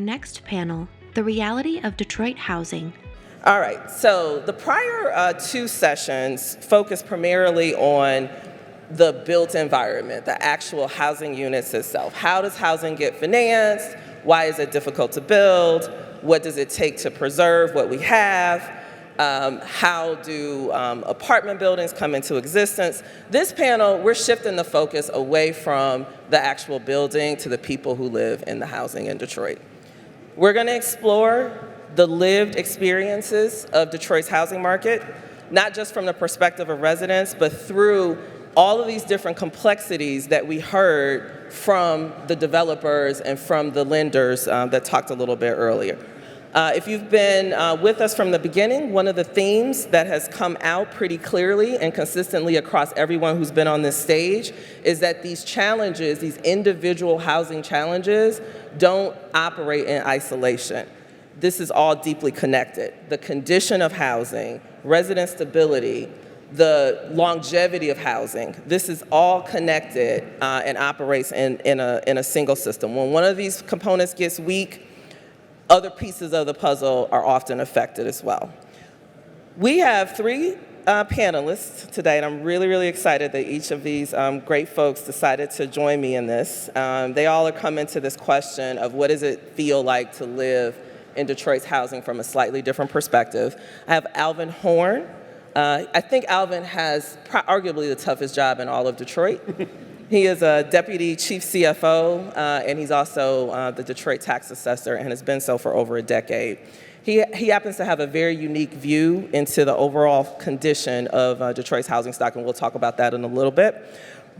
next panel, the reality of Detroit housing. All right, so the prior two sessions focused primarily on the built environment, the actual housing units itself. How does housing get financed? Why is it difficult to build? What does it take to preserve what we have? How do apartment buildings come into existence? This panel, we're shifting the focus away from the actual building to the people who live in the housing in Detroit. We're going to explore the lived experiences of Detroit's housing market, not just from the perspective of residents, but through all of these different complexities that we heard from the developers and from the lenders that talked a little bit earlier. If you've been with us from the beginning, one of the themes that has come out pretty clearly and consistently across everyone who's been on this stage is that these challenges, these individual housing challenges, don't operate in isolation. This is all deeply connected. The condition of housing, resident stability, the longevity of housing, this is all connected and operates in a single system. When one of these components gets weak, other pieces of the puzzle are often affected as well. We have three panelists today, and I'm really, really excited that each of these great folks decided to join me in this. They all are coming to this question of what does it feel like to live in Detroit's housing from a slightly different perspective. I have Alvin Horhn. I think Alvin has arguably the toughest job in all of Detroit. He is a deputy chief CFO, and he's also the Detroit tax assessor and has been so for over a decade. He happens to have a very unique view into the overall condition of Detroit's housing stock, and we'll talk about that in a little bit.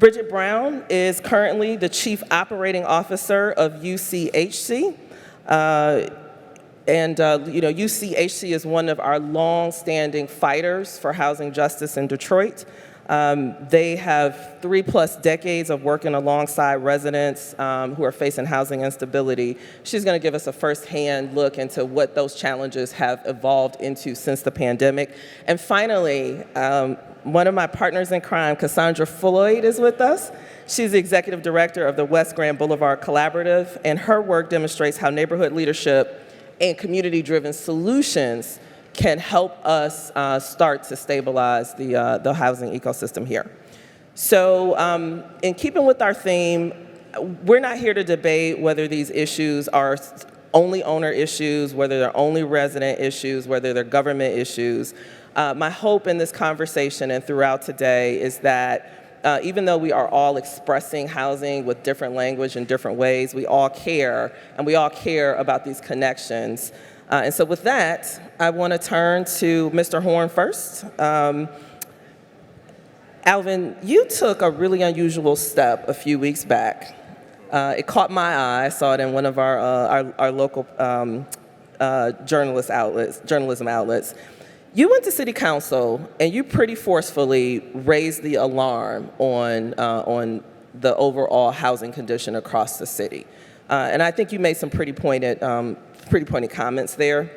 Bridget Brown is currently the chief operating officer of UCHC. UCHC is one of our long-standing fighters for housing justice in Detroit. They have 3+ decades of working alongside residents who are facing housing instability. She's going to give us a firsthand look into what those challenges have evolved into since the pandemic. And finally, one of my partners in crime, Cassandra Floyd, is with us. She's the executive director of the West Grand Boulevard Collaborative, and her work demonstrates how neighborhood leadership and community-driven solutions can help us start to stabilize the housing ecosystem here. So in keeping with our theme, we're not here to debate whether these issues are only owner issues, whether they're only resident issues, whether they're government issues. My hope in this conversation and throughout today is that even though we are all expressing housing with different language in different ways, we all care, and we all care about these connections. And so with that, I want to turn to Mr. Horhn first. Alvin, you took a really unusual step a few weeks back. It caught my eye. I saw it in one of our local journalism outlets. You went to City Council and you pretty forcefully raised the alarm on the overall housing condition across the city. And I think you made some pretty pointed comments there.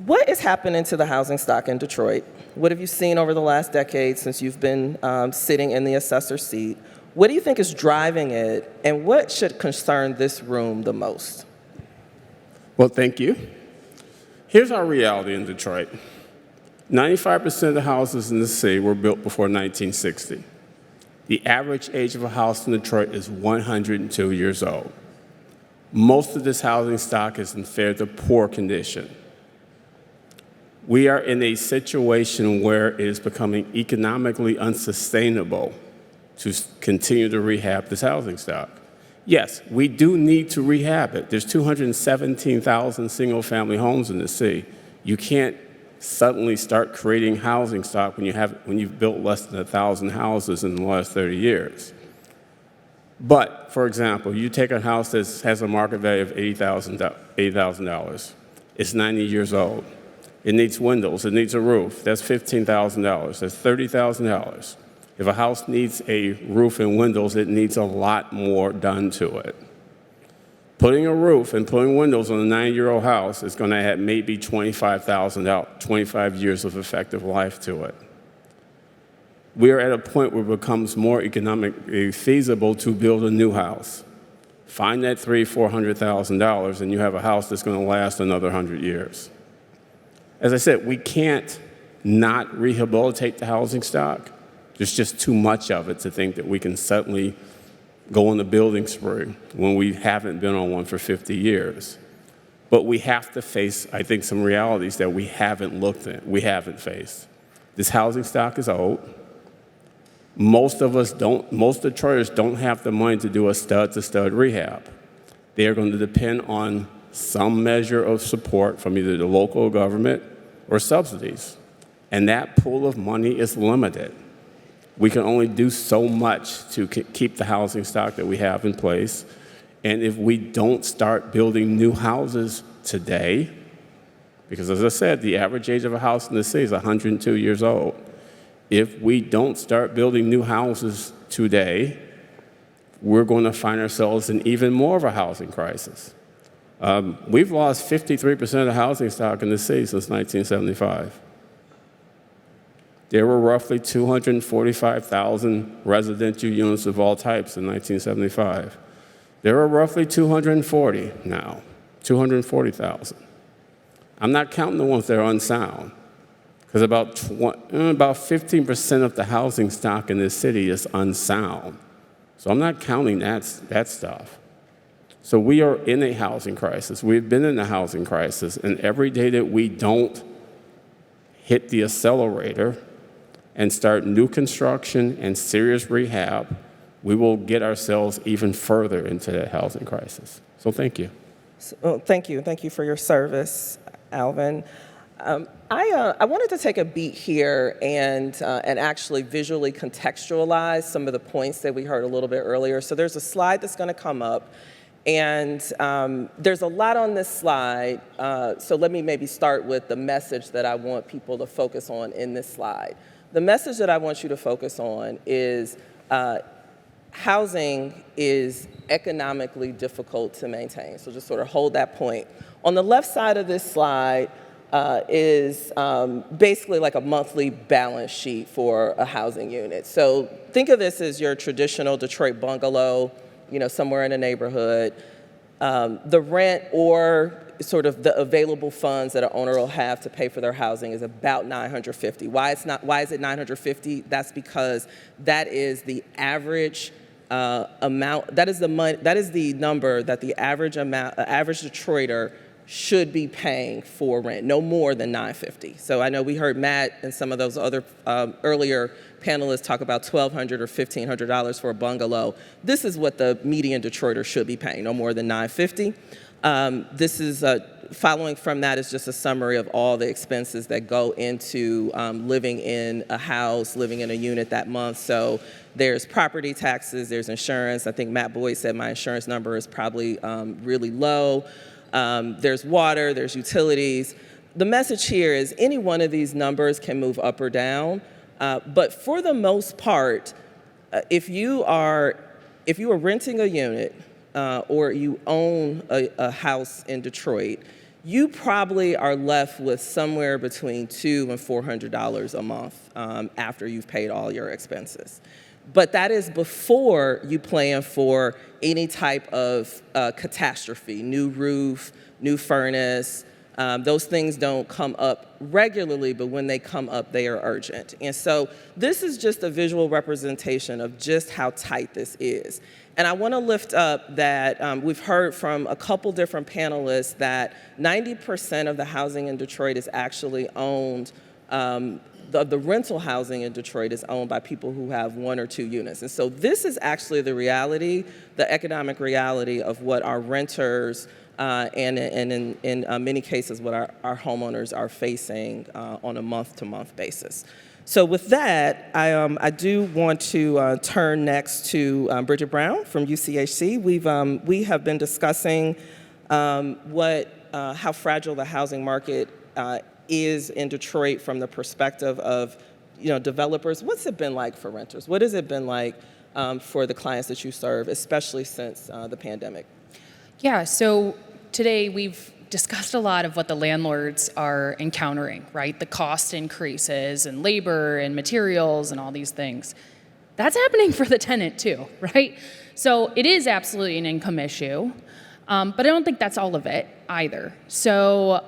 What is happening to the housing stock in Detroit? What have you seen over the last decade since you've been sitting in the assessor seat? What do you think is driving it, and what should concern this room the most? Well, thank you. Here's our reality in Detroit. 95% of the houses in the city were built before 1960. The average age of a house in Detroit is 102 years old. Most of this housing stock is in fair to poor condition. We are in a situation where it is becoming economically unsustainable to continue to rehab this housing stock. Yes, we do need to rehab it. There's 217,000 single-family homes in the city. You can't suddenly start creating housing stock when you've built less than 1,000 houses in the last 30 years. But, for example, you take a house that has a market value of $80,000. It's 90 years old. It needs windows. It needs a roof. That's $15,000. That's $30,000. If a house needs a roof and windows, it needs a lot more done to it. Putting a roof and putting windows on a 90-year-old house is going to add maybe $25,000, 25 years of effective life to it. We are at a point where it becomes more economically feasible to build a new house. find that $300,000-$400,000, and you have a house that's going to last another 100 years. As I said, we can't not rehabilitate the housing stock. There's just too much of it to think that we can suddenly go on the building spree when we haven't been on one for 50 years. But we have to face, I think, some realities that we haven't looked at, we haven't faced. This housing stock is old. Most Detroiters don't have the money to do a stud-to-stud rehab. They are going to depend on some measure of support from either the local government or subsidies. And that pool of money is limited. We can only do so much to keep the housing stock that we have in place. And if we don't start building new houses today, because as I said, the average age of a house in the city is 102 years old. If we don't start building new houses today, we're going to find ourselves in even more of a housing crisis. We've lost 53% of the housing stock in the city since 1975. There were roughly 245,000 residential units of all types in 1975. There are roughly 240 now, 240,000. I'm not counting the ones that are unsound, because about 15% of the housing stock in this city is unsound. So I'm not counting that stuff. So we are in a housing crisis. We've been in a housing crisis, and every day that we don't hit the accelerator and start new construction and serious rehab, we will get ourselves even further into that housing crisis. So thank you. Thank you. Thank you for your service, Alvin. I wanted to take a beat here and actually visually contextualize some of the points that we heard a little bit earlier. So there's a slide that's going to come up, and there's a lot on this slide. So let me maybe start with the message that I want people to focus on in this slide. The message that I want you to focus on is housing is economically difficult to maintain. So just sort of hold that point. On the left side of this slide is basically like a monthly balance sheet for a housing unit. So think of this as your traditional Detroit bungalow, somewhere in a neighborhood. The rent or sort of the available funds that an owner will have to pay for their housing is about $950. Why is it $950? That's because that is the average amount. That is the number that the average Detroiter should be paying for rent, no more than $950. So I know we heard Matt and some of those other earlier panelists talk about $1,200 or $1,500 for a bungalow. This is what the median Detroiter should be paying, no more than $950. This is following from that is just a summary of all the expenses that go into living in a house, living in a unit that month. So there's property taxes, there's insurance. I think Matt Boyd said my insurance number is probably really low. There's water, there's utilities. The message here is any one of these numbers can move up or down, but for the most part, if you are renting a unit or you own a house in Detroit, you probably are left with somewhere between $200 and $400 a month after you've paid all your expenses. But that is before you plan for any type of catastrophe, new roof, new furnace. Those things don't come up regularly, but when they come up, they are urgent. And so this is just a visual representation of just how tight this is. And I want to lift up that we've heard from a couple different panelists that 90% of the housing in Detroit is actually owned, the rental housing in Detroit is owned by people who have 1 or 2 units. And so this is actually the reality, the economic reality of what our renters and in many cases what our homeowners are facing on a month-to-month basis. So with that, I do want to turn next to Bridget Brown from UCHC. We have been discussing how fragile the housing market is in Detroit from the perspective of developers. What's it been like for renters? What has it been like for the clients that you serve, especially since the pandemic? Yeah, so today we've discussed a lot of what the landlords are encountering, right? The cost increases and labor and materials and all these things. That's happening for the tenant too, right? So it is absolutely an income issue, but I don't think that's all of it either. So,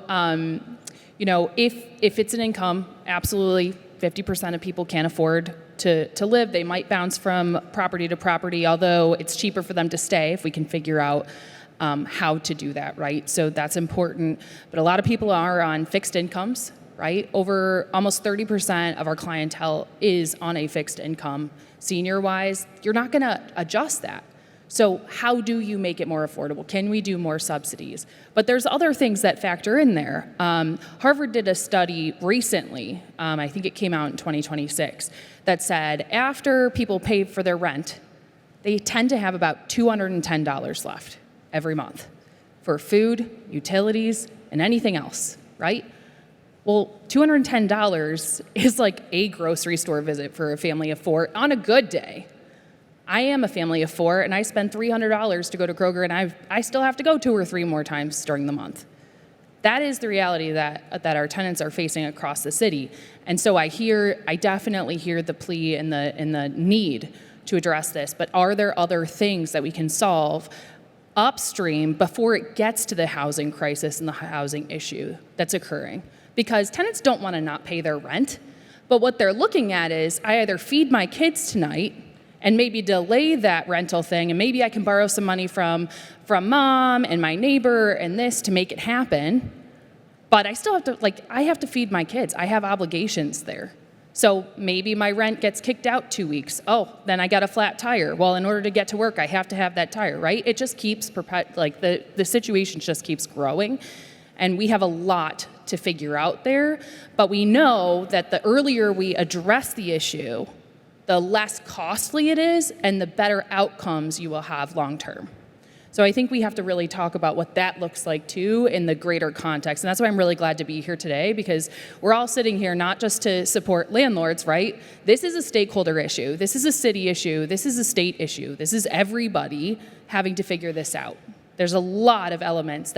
if it's an income, absolutely 50% of people can't afford to live. They might bounce from property to property, although it's cheaper for them to stay if we can figure out how to do that, right? So that's important. But a lot of people are on fixed incomes, right? Over almost 30% of our clientele is on a fixed income. Senior-wise, you're not going to adjust that. So how do you make it more affordable? Can we do more subsidies? But there's other things that factor in there. Harvard did a study recently, I think it came out in 2026, that said after people pay for their rent, they tend to have about $210 left every month for food, utilities, and anything else, right? Well, $210 is like a grocery store visit for a family of four on a good day. I am a family of four, and I spend $300 to go to Kroger, and I still have to go 2 or 3 more times during the month. That is the reality that our tenants are facing across the city. And so I definitely hear the plea and the need to address this, but are there other things that we can solve upstream before it gets to the housing crisis and the housing issue that's occurring? Because tenants don't want to not pay their rent, but what they're looking at is, I either feed my kids tonight and maybe delay that rental thing, and maybe I can borrow some money from mom and my neighbor and this to make it happen, but I still have to, I have to feed my kids. I have obligations there. So maybe my rent gets kicked out 2 weeks. Oh, then I got a flat tire. Well, in order to get to work, I have to have that tire, right? It just keeps, the situation just keeps growing, and we have a lot to figure out there, but we know that the earlier we address the issue, the less costly it is and the better outcomes you will have long term. So I think we have to really talk about what that looks like too in the greater context. And that's why I'm really glad to be here today, because we're all sitting here not just to support landlords, right? This is a stakeholder issue. This is a city issue. This is a state issue. This is everybody having to figure this out. There's a lot of elements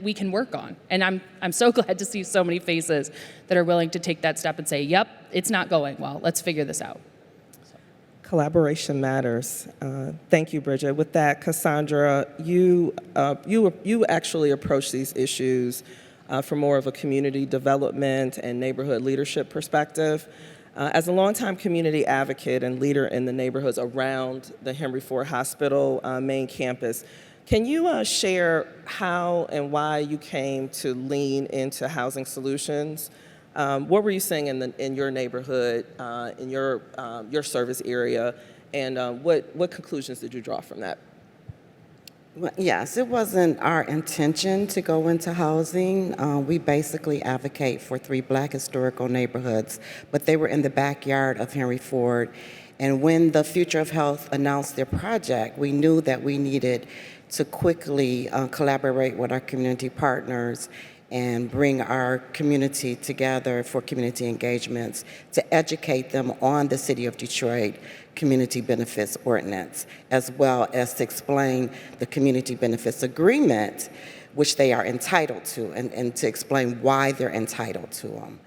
we can work on. And I'm so glad to see so many faces that are willing to take that step and say, yep, it's not going well. Let's figure this out. Collaboration matters. Thank you, Bridget. With that, Cassandra, you actually approach these issues from more of a community development and neighborhood leadership perspective. As a longtime community advocate and leader in the neighborhoods around the Henry Ford Hospital main campus, can you share how and why you came to lean into housing solutions? What were you seeing in your neighborhood, in your service area, and what conclusions did you draw from that? Well, yes, it wasn't our intention to go into housing. We basically advocate for 3 Black historical neighborhoods, but they were in the backyard of Henry Ford. And when the Future of Health announced their project, we knew that we needed to quickly collaborate with our community partners and bring our community together for community engagements to educate them on the City of Detroit Community Benefits Ordinance, as well as to explain the Community Benefits Agreement, which they are entitled to, and to explain why they're entitled to them.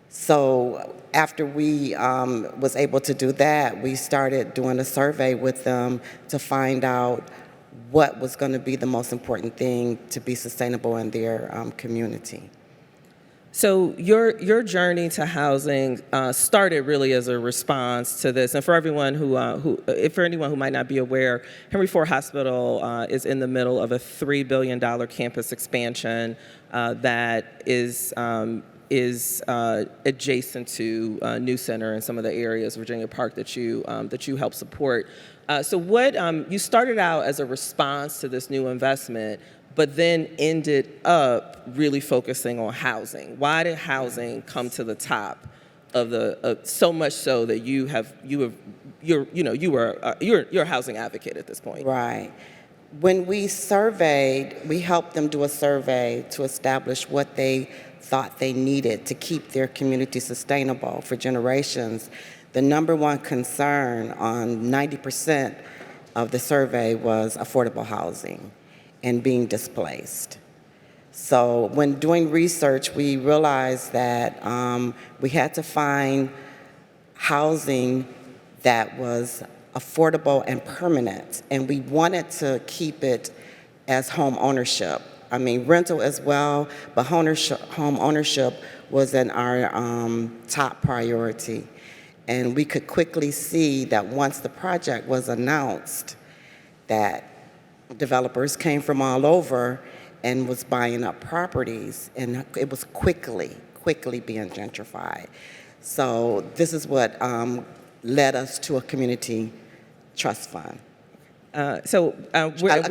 So after we was able to do that, we started doing a survey with them to find out what was going to be the most important thing to be sustainable in their community. So your journey to housing started really as a response to this, and for everyone for anyone who might not be aware, Henry Ford Hospital is in the middle of a $3 billion campus expansion that is adjacent to New Center and some of the areas, Virginia Park, that you help support. So you started out as a response to this new investment, but then ended up really focusing on housing. Why did housing come to the top of so much so that you're a housing advocate at this point? Right. When we surveyed, we helped them do a survey to establish what they thought they needed to keep their community sustainable for generations. The number one concern on 90% of the survey was affordable housing and being displaced. So when doing research, we realized that we had to find housing that was affordable and permanent, and we wanted to keep it as home ownership. I mean, rental as well, but home ownership was in our top priority. And we could quickly see that once the project was announced, that developers came from all over and was buying up properties, and it was quickly being gentrified. So this is what led us to a community trust fund. A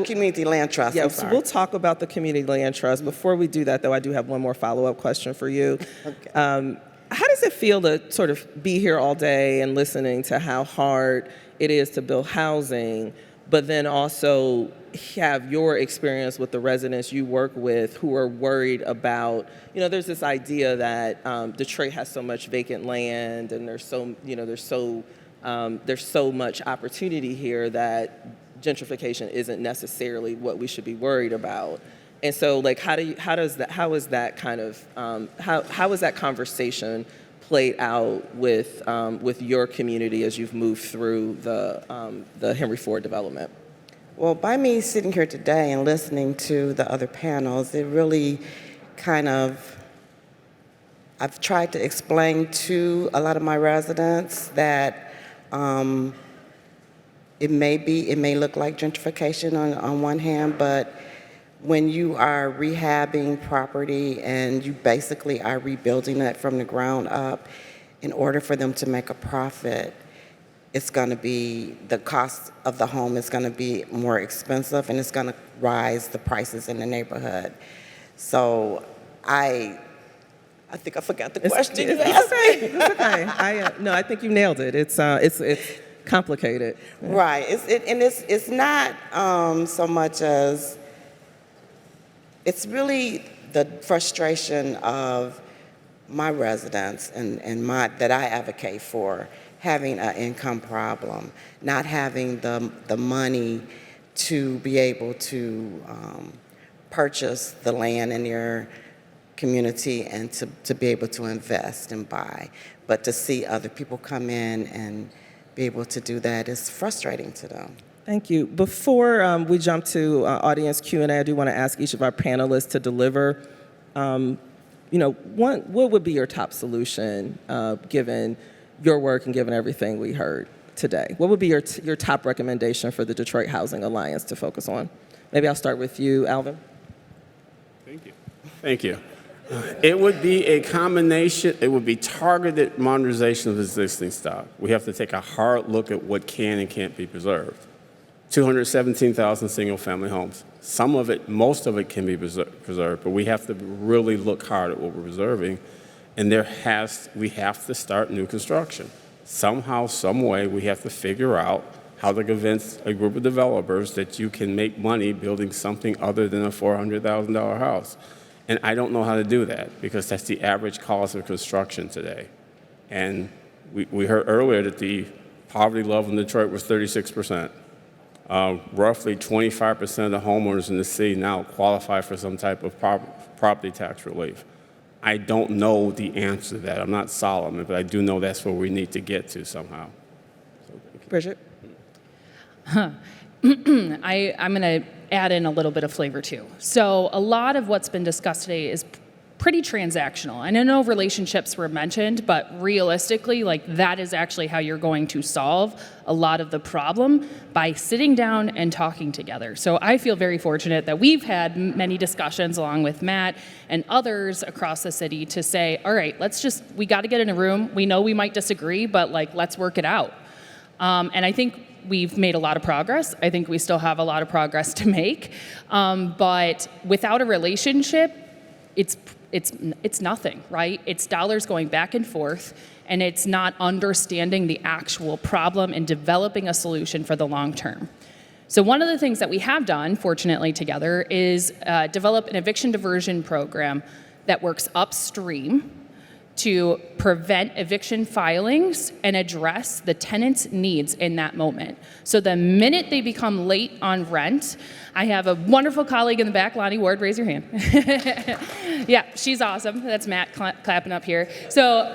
community land trust. Yeah, I'm so sorry. we'll talk about the community land trust. Before we do that, though, I do have one more follow-up question for you. Okay. How does it feel to sort of be here all day and listening to how hard it is to build housing, but then also have your experience with the residents you work with who are worried about, there's this idea that Detroit has so much vacant land and there's so much opportunity here that gentrification isn't necessarily what we should be worried about. And so, like, how is that conversation played out with your community as you've moved through the Henry Ford development? Well, by me sitting here today and listening to the other panels, it really I've tried to explain to a lot of my residents that it may look like gentrification on one hand, but when you are rehabbing property and you basically are rebuilding it from the ground up, in order for them to make a profit, it's going to be, the cost of the home is going to be more expensive, and it's going to rise the prices in the neighborhood. So I think I forgot the question you asked me. It's okay. No, I think you nailed it. It's complicated. Right. It's not so much as, it's really the frustration of my residents and that I advocate for, having an income problem, not having the money to be able to purchase the land in your community and to be able to invest and buy. But to see other people come in and be able to do that is frustrating to them. Thank you. Before we jump to audience Q&A, I do want to ask each of our panelists to deliver, what would be your top solution given your work and given everything we heard today? What would be your top recommendation for the Detroit Housing Alliance to focus on? Maybe I'll start with you, Alvin. Thank you. It would be a combination, it would be targeted modernization of existing stock. We have to take a hard look at what can and can't be preserved. 217,000 single-family homes. Most of it can be preserved, but we have to really look hard at what we're preserving, and we have to start new construction. Somehow, some way, we have to figure out how to convince a group of developers that you can make money building something other than a $400,000 house. And I don't know how to do that, because that's the average cost of construction today. And we heard earlier that the poverty level in Detroit was 36%. Roughly 25% of the homeowners in the city now qualify for some type of property tax relief. I don't know the answer to that. I'm not Solomon, but I do know that's where we need to get to somehow. So, Bridget? I'm going to add in a little bit of flavor too. So a lot of what's been discussed today is pretty transactional. And I know relationships were mentioned, but realistically, that is actually how you're going to solve a lot of the problem, by sitting down and talking together. So I feel very fortunate that we've had many discussions along with Matt and others across the city to say, all right, we got to get in a room. We know we might disagree, but let's work it out. And I think we've made a lot of progress. I think we still have a lot of progress to make. But without a relationship, it's nothing, right? It's dollars going back and forth, and it's not understanding the actual problem and developing a solution for the long term. So one of the things that we have done, fortunately together, is develop an eviction diversion program that works upstream to prevent eviction filings and address the tenant's needs in that moment. So the minute they become late on rent, I have a wonderful colleague in the back, Lonnie Ward, raise your hand. Yeah, she's awesome. That's Matt clapping up here. So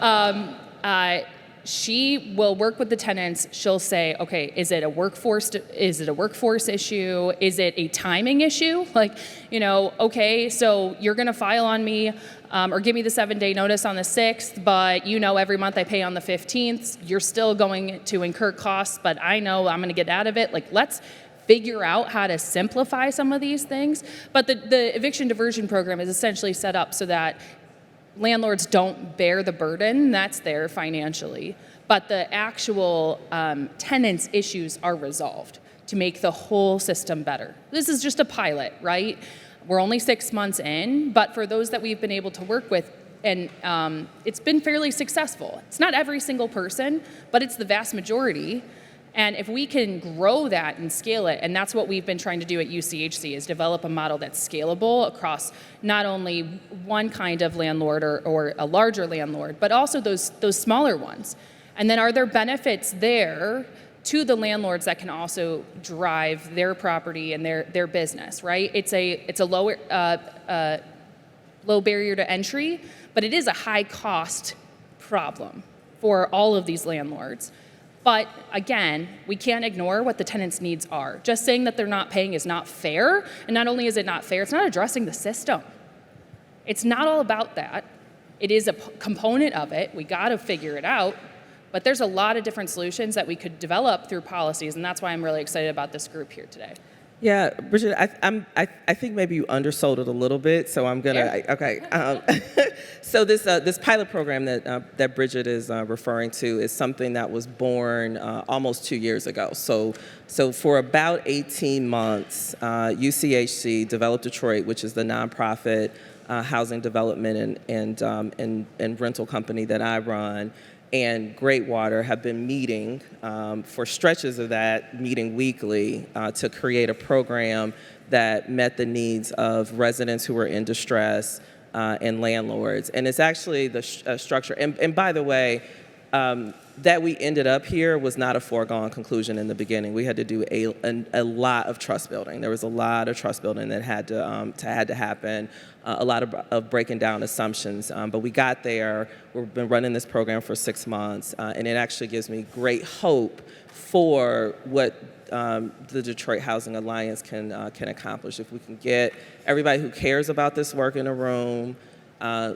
she will work with the tenants. She'll say, okay, is it a workforce issue? Is it a timing issue? Like, okay, so you're going to file on me or give me the 7-day notice on the 6th, but every month I pay on the 15th. You're still going to incur costs, but I know I'm going to get out of it. Like, let's figure out how to simplify some of these things. But the eviction diversion program is essentially set up so that landlords don't bear the burden that's there financially, but the actual tenants' issues are resolved to make the whole system better. This is just a pilot, right? We're only 6 months in, but for those that we've been able to work with, and it's been fairly successful. It's not every single person, but it's the vast majority. And if we can grow that and scale it, and that's what we've been trying to do at UCHC, is develop a model that's scalable across not only one kind of landlord or a larger landlord, but also those smaller ones. And then are there benefits there to the landlords that can also drive their property and their business, right? It's a low barrier to entry, but it is a high cost problem for all of these landlords. But again, we can't ignore what the tenants' needs are. Just saying that they're not paying is not fair. And not only is it not fair, it's not addressing the system. It's not all about that. It is a component of it. We got to figure it out. But there's a lot of different solutions that we could develop through policies, and that's why I'm really excited about this group here today. Yeah, Bridget, I think maybe you undersold it a little bit, so I'm gonna. Yeah. Okay. So this pilot program that Bridget is referring to is something that was born almost 2 years ago. So for about 18 months, UCHC Develop Detroit, which is the nonprofit housing development and rental company that I run, and Greatwater have been meeting for stretches of that, meeting weekly to create a program that met the needs of residents who were in distress and landlords. And it's actually the structure. And by the way, that we ended up here was not a foregone conclusion in the beginning. We had to do a lot of trust building. There was a lot of trust building that had to happen, a lot of breaking down assumptions. But we got there. We've been running this program for 6 months, and it actually gives me great hope for what the Detroit Housing Alliance can accomplish. If we can get everybody who cares about this work in a room,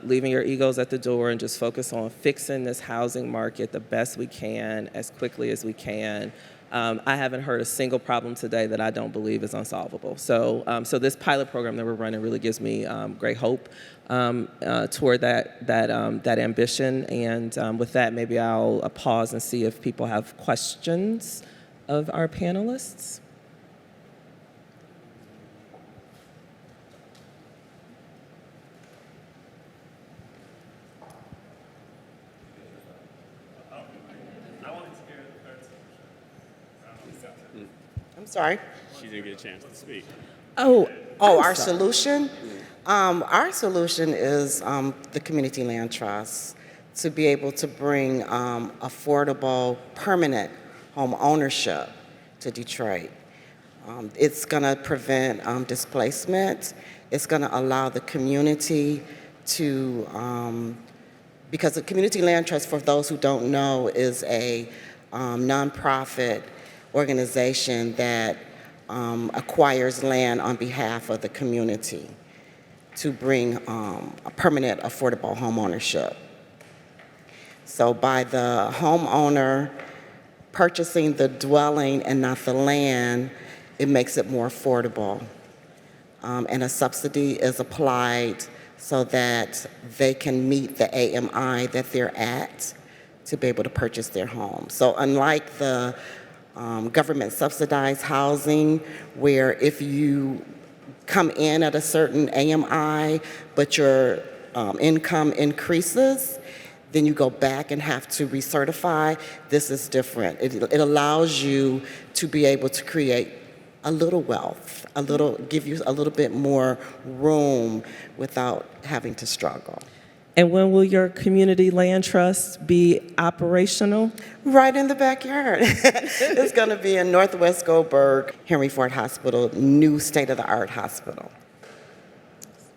leaving your egos at the door and just focus on fixing this housing market the best we can, as quickly as we can. I haven't heard a single problem today that I don't believe is unsolvable. So this pilot program that we're running really gives me great hope toward that ambition. And with that, maybe I'll pause and see if people have questions of our panelists. I'm sorry? She didn't get a chance to speak. Oh, our solution? Our solution is the community land trust, to be able to bring affordable, permanent home ownership to Detroit. It's going to prevent displacement. It's going to allow the community to, because the community land trust, for those who don't know, is a nonprofit organization that acquires land on behalf of the community to bring a permanent, affordable home ownership. So by the homeowner purchasing the dwelling and not the land, it makes it more affordable. And a subsidy is applied so that they can meet the AMI that they're at to be able to purchase their home. So unlike the government subsidized housing, where if you come in at a certain AMI, but your income increases, then you go back and have to recertify. This is different. It allows you to be able to create a little wealth, give you a little bit more room without having to struggle. And when will your community land trust be operational? Right in the backyard. It's going to be in Northwest Goldberg, Henry Ford Hospital, new state-of-the-art hospital.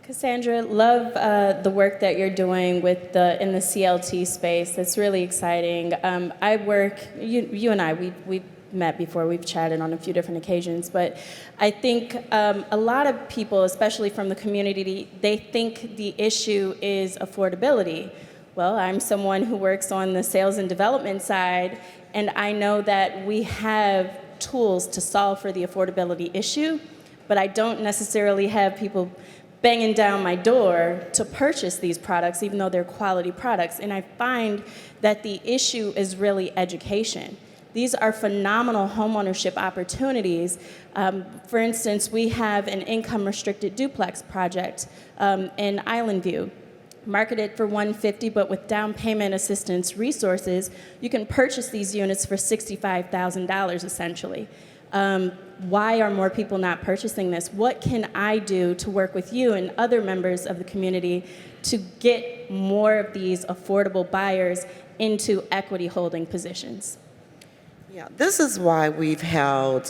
Cassandra, love the work that you're doing with in the CLT space. That's really exciting. I work, you and I, we've met before, we've chatted on a few different occasions, but I think a lot of people, especially from the community, they think the issue is affordability. Well, I'm someone who works on the sales and development side, and I know that we have tools to solve for the affordability issue, but I don't necessarily have people banging down my door to purchase these products, even though they're quality products. And I find that the issue is really education. These are phenomenal homeownership opportunities. For instance, we have an income-restricted duplex project in Island View, marketed for $150, but with down payment assistance resources, you can purchase these units for $65,000 essentially. Why are more people not purchasing this? What can I do to work with you and other members of the community to get more of these affordable buyers into equity holding positions? Yeah, this is why we've held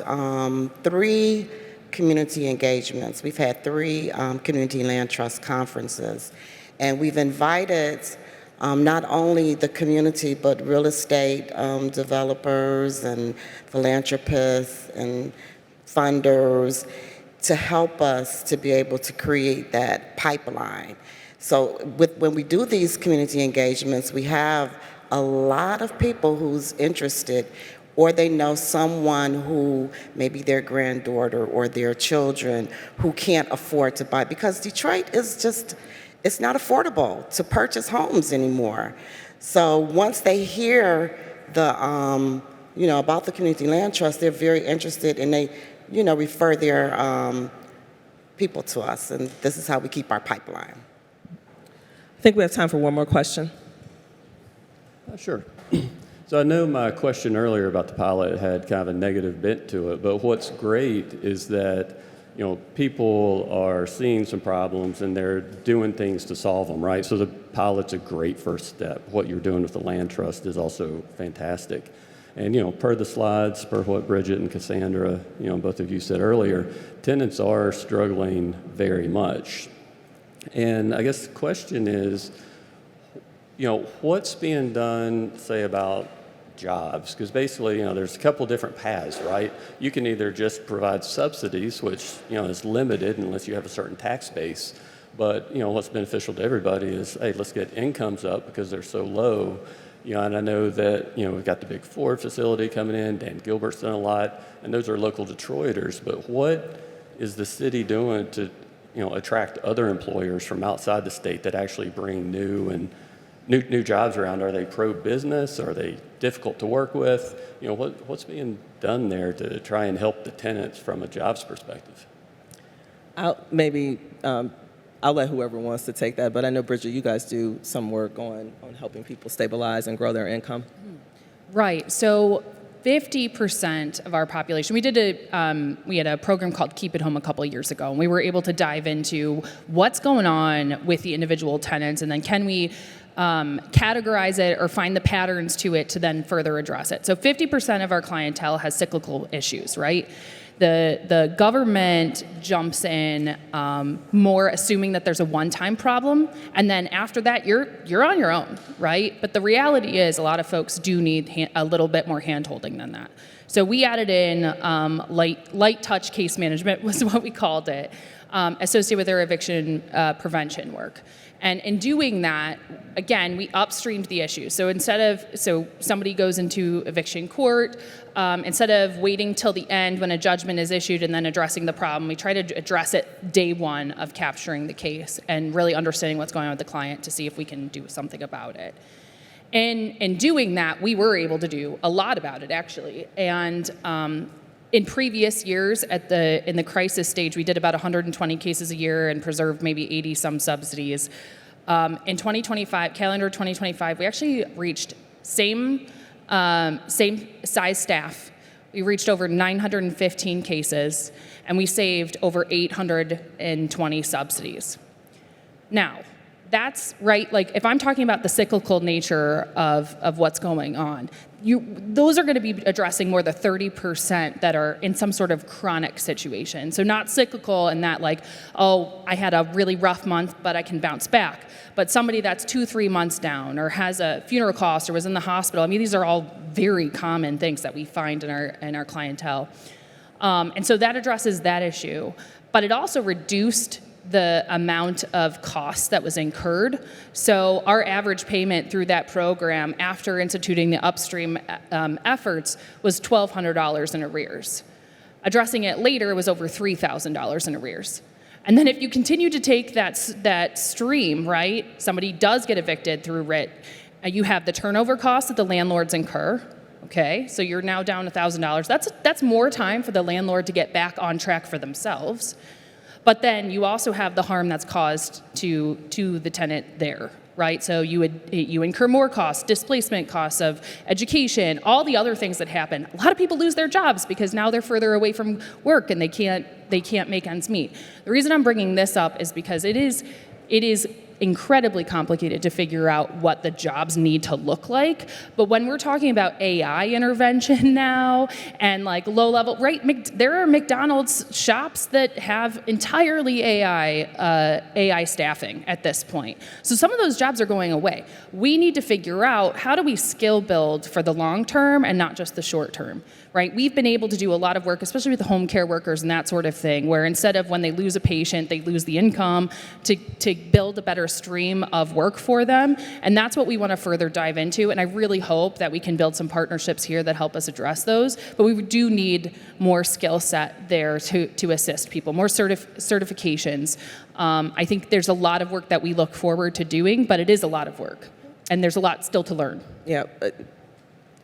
3 community engagements. We've had 3 community land trust conferences, and we've invited not only the community, but real estate developers and philanthropists and funders to help us to be able to create that pipeline. So when we do these community engagements, we have a lot of people who's interested, or they know someone who, maybe their granddaughter or their children, who can't afford to buy, because Detroit is just, it's not affordable to purchase homes anymore. So once they hear the, about the Community Land Trust, they're very interested, and they, refer their people to us, and this is how we keep our pipeline. I think we have time for one more question. Sure. So I know my question earlier about the pilot had kind of a negative bent to it, but what's great is that people are seeing some problems and they're doing things to solve them, right? So the pilot's a great first step. What you're doing with the land trust is also fantastic. And per the slides, per what Bridget and Cassandra, both of you said earlier, tenants are struggling very much. And I guess the question is, what's being done, say, about jobs? Because basically, there's a couple different paths, right? You can either just provide subsidies, which, is limited unless you have a certain tax base. But, what's beneficial to everybody is, hey, let's get incomes up because they're so low. And I know that, we've got the big Ford facility coming in, Dan Gilbert's done a lot, and those are local Detroiters. But what is the city doing to, attract other employers from outside the state that actually bring new jobs around? Are they pro-business? Are they difficult to work with? What's being done there to try and help the tenants from a jobs perspective? I'll let whoever wants to take that, but I know, Bridget, you guys do some work on helping people stabilize and grow their income. Right. So 50% of our population, we had a program called Keep It Home a couple of years ago, and we were able to dive into what's going on with the individual tenants, and then can we categorize it or find the patterns to it to then further address it. So 50% of our clientele has cyclical issues, right? The government jumps in more assuming that there's a one-time problem, and then after that, you're on your own, right? But the reality is a lot of folks do need a little bit more hand-holding than that. So we added in light touch case management was what we called it, associated with our eviction prevention work. And in doing that, again, we upstreamed the issue. So so somebody goes into eviction court, instead of waiting till the end when a judgment is issued and then addressing the problem, we try to address it day one of capturing the case and really understanding what's going on with the client to see if we can do something about it. And in doing that, we were able to do a lot about it, actually. And in previous years, in the crisis stage, we did about 120 cases a year and preserved maybe 80 some subsidies. In 2025, calendar 2025, we actually reached same size staff. We reached over 915 cases, and we saved over 820 subsidies. Now, That's right. Like if I'm talking about the cyclical nature of what's going on, those are going to be addressing more the 30% that are in some sort of chronic situation. So not cyclical in that like, oh, I had a really rough month, but I can bounce back. But somebody that's 2-3 months down or has a funeral cost or was in the hospital. I mean, these are all very common things that we find in our clientele. And so that addresses that issue. But it also reduced the amount of costs that was incurred. So our average payment through that program after instituting the upstream efforts was $1,200 in arrears. Addressing it later was over $3,000 in arrears. And then if you continue to take that stream, right, somebody does get evicted through writ, you have the turnover costs that the landlords incur. Okay, so you're now down $1,000. That's more time for the landlord to get back on track for themselves. But then you also have the harm that's caused to the tenant there, right? So you incur more costs, displacement costs of education, all the other things that happen. A lot of people lose their jobs because now they're further away from work and they can't make ends meet. The reason I'm bringing this up is because it is incredibly complicated to figure out what the jobs need to look like. But when we're talking about AI intervention now and like low level, right? There are McDonald's shops that have entirely AI staffing at this point. So some of those jobs are going away. We need to figure out how do we skill build for the long term and not just the short term, right? We've been able to do a lot of work, especially with the home care workers and that sort of thing, where instead of when they lose a patient, they lose the income to build a better stream of work for them. And that's what we want to further dive into. And I really hope that we can build some partnerships here that help us address those. But we do need more skill set there to assist people, more certifications. I think there's a lot of work that we look forward to doing, but it is a lot of work. And there's a lot still to learn. Yeah.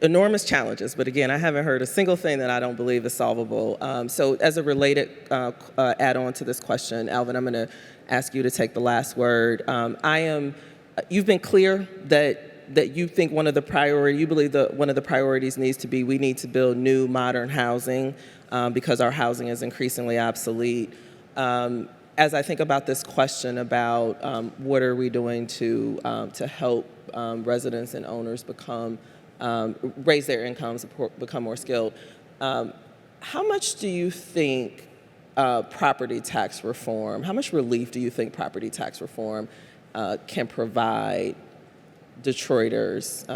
Enormous challenges, but again, I haven't heard a single thing that I don't believe is solvable. So as a related add-on to this question, Alvin, I'm going to ask you to take the last word. You've been clear that you think one of the priorities needs to be we need to build new modern housing because our housing is increasingly obsolete. As I think about this question about what are we doing to help residents and owners raise their incomes, become more skilled. How much do you think property tax reform, how much relief do you think property tax reform can provide Detroiters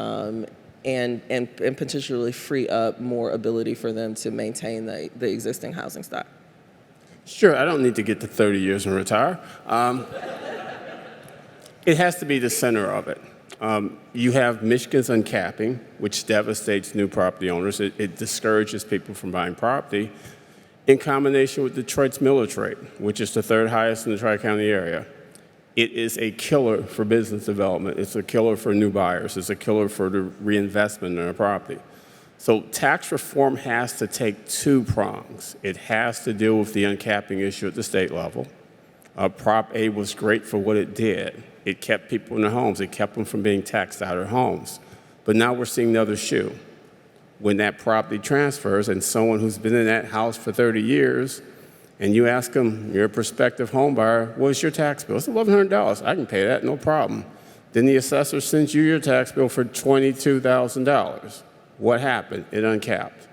and potentially free up more ability for them to maintain the existing housing stock? Sure, I don't need to get to 30 years and retire. It has to be the center of it. You have Michigan's uncapping, which devastates new property owners. It discourages people from buying property, in combination with Detroit's millage rate, which is the third highest in the Tri-County area. It is a killer for business development. It's a killer for new buyers. It's a killer for the reinvestment in a property. So tax reform has to take two prongs. It has to deal with the uncapping issue at the state level. Prop A was great for what it did. It kept people in their homes. It kept them from being taxed out of their homes. But now we're seeing the other shoe. When that property transfers and someone who's been in that house for 30 years, and you ask them, you're a prospective home buyer, what's your tax bill? It's $1,100. I can pay that, no problem. Then the assessor sends you your tax bill for $22,000. What happened? It uncapped.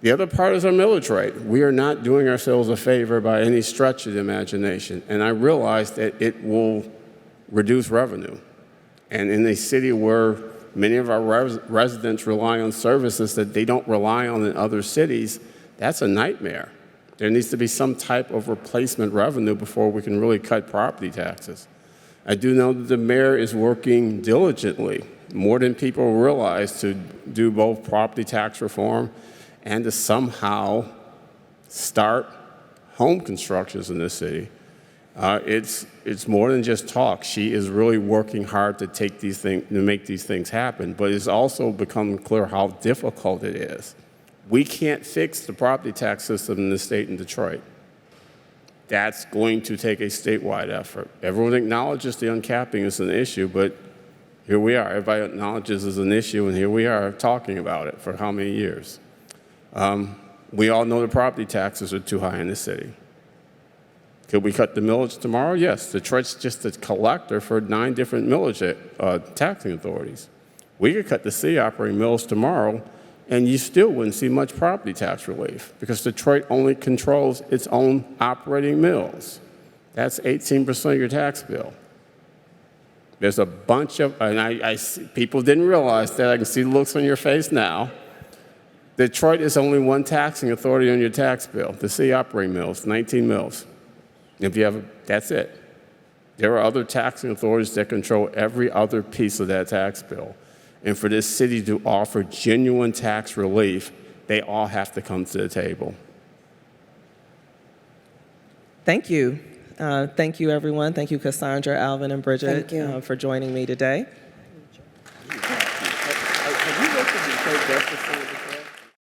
The other part is our millage rate. We are not doing ourselves a favor by any stretch of the imagination. And I realize that it will reduce revenue. And in a city where many of our residents rely on services that they don't rely on in other cities, that's a nightmare. There needs to be some type of replacement revenue before we can really cut property taxes. I do know that the mayor is working diligently, more than people realize, to do both property tax reform and to somehow start home constructions in this city. It's more than just talk. She is really working hard to make these things happen, but it's also become clear how difficult it is. We can't fix the property tax system in the state in Detroit. That's going to take a statewide effort. Everyone acknowledges the uncapping is an issue, but here we are. Everybody acknowledges it's an issue, and here we are talking about it for how many years? We all know the property taxes are too high in the city. Could we cut the millage tomorrow? Yes. Detroit's just a collector for 9 different millage taxing authorities. We could cut the city operating mills tomorrow, and you still wouldn't see much property tax relief because Detroit only controls its own operating mills. That's 18% of your tax bill. There's a bunch of, and people didn't realize that. I can see the looks on your face now. Detroit is only one taxing authority on your tax bill, the city operating mills, 19 mills. If you have, that's it. There are other taxing authorities that control every other piece of that tax bill. And for this city to offer genuine tax relief, they all have to come to the table. Thank you. Thank you, everyone. Thank you, Cassandra, Alvin, and Bridget, for joining me today. Have you looked at the Detroit Justice Center?